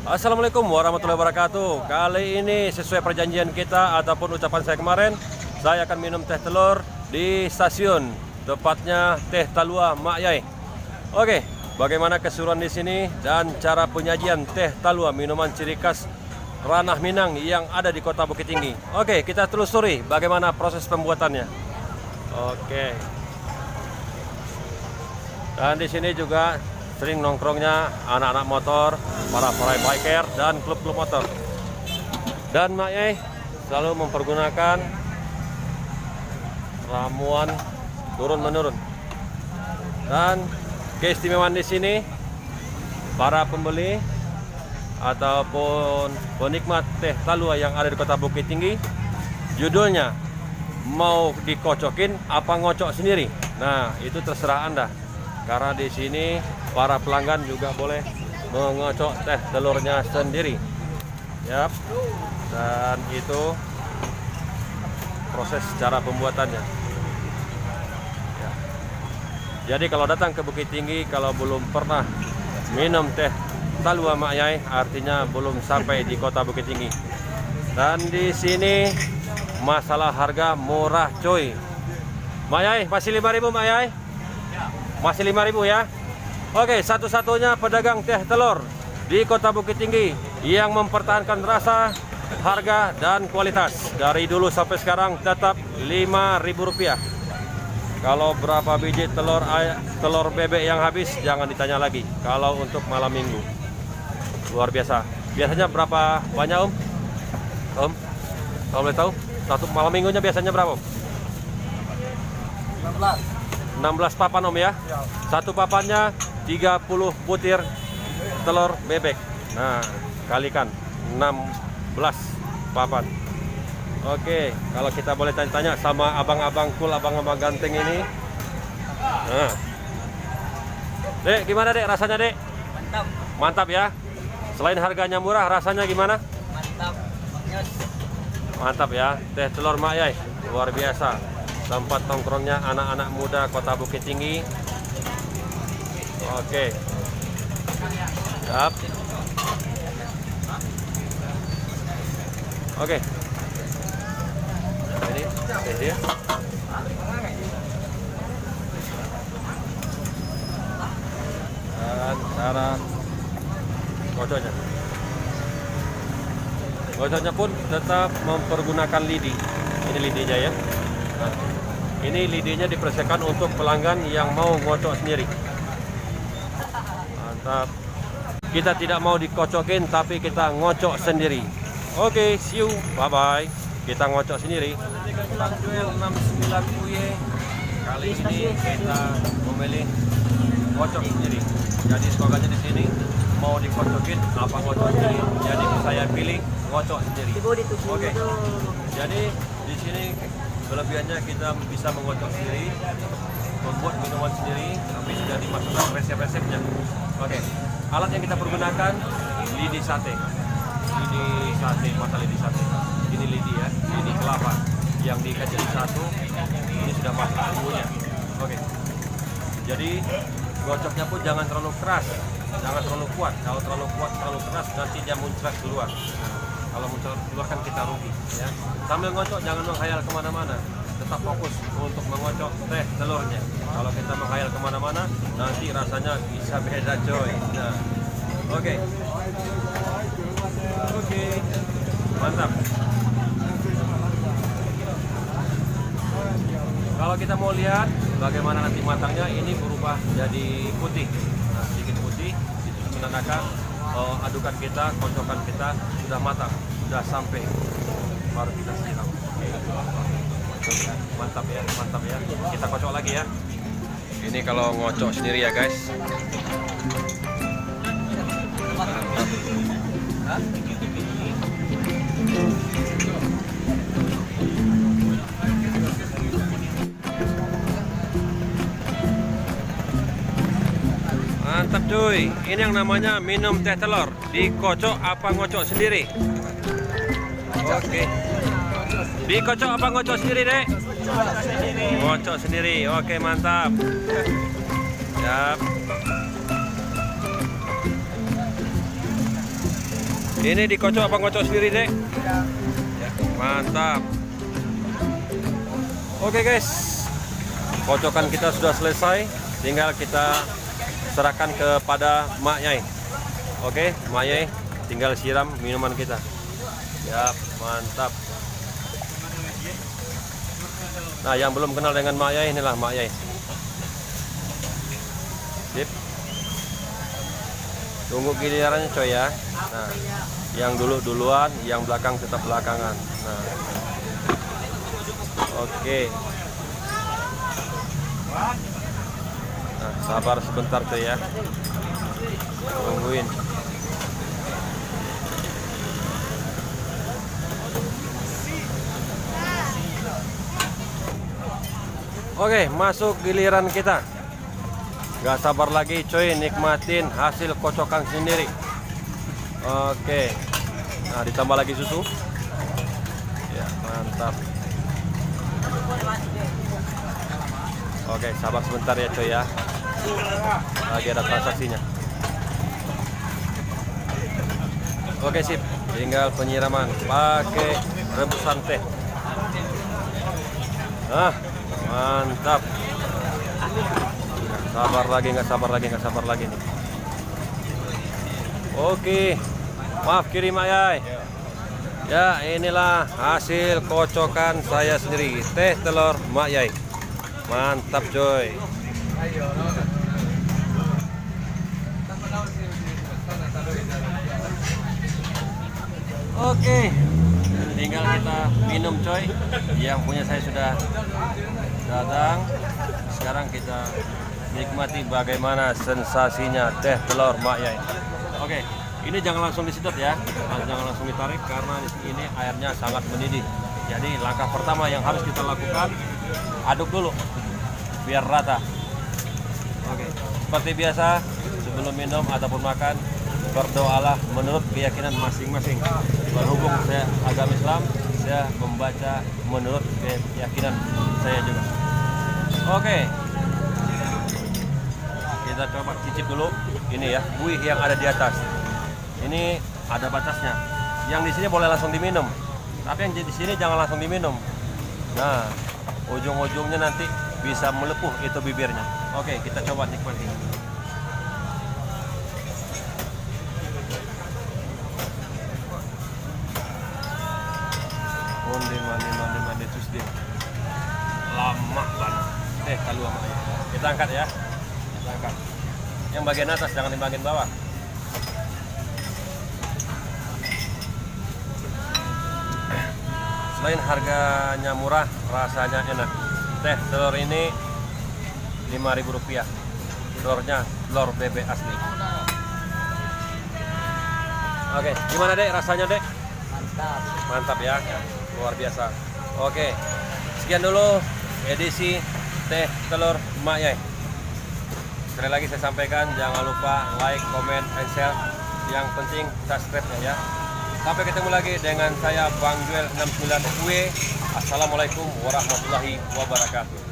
Assalamualaikum warahmatullahi wabarakatuh. Kali ini sesuai perjanjian kita ataupun ucapan saya kemarin, saya akan minum teh telur di stasiun, tepatnya Teh Talua Mak Yai. Oke, bagaimana keseruan di sini dan cara penyajian Teh Talua, minuman ciri khas Ranah Minang yang ada di Kota Bukit Tinggi. Oke, kita telusuri bagaimana proses pembuatannya. Oke. Dan di sini juga sering nongkrongnya anak-anak motor, para biker dan klub-klub motor. Dan Mak Yai selalu mempergunakan ramuan turun-menurun. Dan keistimewaan di sini, para pembeli ataupun penikmat Teh Talua yang ada di Kota Bukit Tinggi, judulnya mau dikocokin apa ngocok sendiri. Nah, itu terserah Anda. Karena di sini para pelanggan juga boleh mengocok teh telurnya sendiri. Yap. Dan itu proses cara pembuatannya. Ya. Jadi kalau datang ke Bukit Tinggi, kalau belum pernah minum teh Talua Mak Yai, artinya belum sampai di Kota Bukit Tinggi. Dan di sini masalah harga murah coy. Mak Yai, masih 5.000 Mak Yai? Masih 5.000 ya. Oke, satu-satunya pedagang teh telur di Kota Bukit Tinggi yang mempertahankan rasa, harga, dan kualitas. Dari dulu sampai sekarang tetap Rp5.000. Kalau berapa biji telur bebek yang habis, jangan ditanya lagi. Kalau untuk malam minggu, luar biasa. Biasanya berapa banyak Om? Om, kalau boleh tahu, satu malam minggunya biasanya berapa Om? 16 papan Om ya? Satu papannya 30 butir telur bebek. Nah, kalikan 16 papan. Oke, kalau kita boleh tanya-tanya sama abang-abang cool, abang-abang ganteng ini. Nah. Dek, gimana Dek rasanya Dek? Mantap. Mantap ya? Selain harganya murah, rasanya gimana? Mantap. Mantap ya, teh telur Mak Yai, luar biasa. Tempat tongkrongnya anak-anak muda Kota Bukit Tinggi. Oke. Siap. Oke. Ini tehnya. Dan cara kocoknya. Kocoknya pun tetap mempergunakan lidi. Ini lidinya ya. Nah, ini lidinya dipersiapkan untuk pelanggan yang mau ngocok sendiri. Mantap. Kita tidak mau dikocokin, tapi kita ngocok sendiri. Oke, see you, bye-bye. Kita ngocok sendiri. Kali ini kita memilih ngocok sendiri. Jadi slogannya di sini, mau dikocokin apa ngocok sendiri. Jadi saya pilih ngocok sendiri. Oke. Jadi di sini kelebihannya kita bisa mengocok sendiri, membuat minuman sendiri, tapi sudah dimasukkan resep-resepnya. Oke. Alat yang kita pergunakan lidi sate. Lidi sate, mata lidi sate. Ini lidi ya, ini kelapa yang diikat jadi satu. Ini sudah masuk bumbunya. Oke. Jadi gocoknya pun jangan terlalu keras, jangan terlalu kuat. Kalau terlalu kuat, terlalu keras nanti dia muncrat keluar. Kalau muncul keluar kan kita rugi ya. Sambil ngocok jangan menghayal kemana-mana, tetap fokus untuk mengocok teh telurnya. Kalau kita menghayal kemana-mana nanti rasanya bisa beda coy. Nah, oke. Mantap. Kalau kita mau lihat bagaimana nanti matangnya, ini berubah jadi putih. Nah, sedikit putih itu menandakan adukan kita, kocokan kita sudah matang, sudah sampai, baru kita siram. Mantap ya, mantap ya. Kita kocok lagi ya. Ini kalau ngocok sendiri ya guys. Mantap cuy, ini yang namanya minum teh telur. Dikocok apa ngocok sendiri? Oke. Dikocok apa ngocok sendiri Dek? Ngocok sendiri, oke mantap. Siap. Ini dikocok apa ngocok sendiri, Dek? Mantap. Oke guys, kocokan kita sudah selesai. Tinggal kita serahkan kepada Mak Yai. Oke, Mak Yai tinggal siram minuman kita. Ya, mantap. Nah, yang belum kenal dengan Mak Yai, inilah Mak Yai. Sip. Tunggu gilirannya coy ya. Nah, yang duluan, yang belakang tetap belakangan. Nah, oke. Nah, sabar sebentar coy ya. Tungguin. Oke, masuk giliran kita. Gak sabar lagi coy, nikmatin hasil kocokan sendiri. Oke. Nah, ditambah lagi susu. Ya, mantap. Oke, sabar sebentar ya coy ya. Lagi ada transaksinya. Oke, sip. Tinggal penyiraman pakai rebusan teh. Nah, mantap. Nggak sabar lagi nih. Oke, maaf kirim ayah. Ya, inilah hasil kocokan saya sendiri, teh telur Mak Yai. Mantap coy. Oke, tinggal kita minum coy. Yang punya saya sudah datang. Sekarang kita nikmati bagaimana sensasinya teh telur Mak Yai. Oke, ini jangan langsung disedot ya, jangan langsung ditarik karena ini airnya sangat mendidih. Jadi langkah pertama yang harus kita lakukan, aduk dulu biar rata. Oke, seperti biasa sebelum minum ataupun makan, berdoalah menurut keyakinan masing-masing. Berhubung saya agama Islam, saya membaca menurut keyakinan saya juga. Oke. Kita coba cicip dulu ini ya, buih yang ada di atas. Ini ada batasnya. Yang di sini boleh langsung diminum, tapi yang di sini jangan langsung diminum. Nah, ujung-ujungnya nanti bisa melepuh itu bibirnya. Oke, kita coba nikmati. Mandi terus deh. Lama banget. Kalau kita angkat ya. Yang bagian atas, jangan di bagian bawah. Selain harganya murah, rasanya enak. Teh telur ini Rp5.000. Telurnya telur bebek asli. Oke, gimana Dek rasanya Dek? Mantap ya, luar biasa. Oke, sekian dulu edisi teh telur Mak Yai. Sekali lagi saya sampaikan, jangan lupa like, comment, and share. Yang penting subscribe ya. Sampai ketemu lagi dengan saya Bang Joel 69W. Assalamualaikum warahmatullahi wabarakatuh.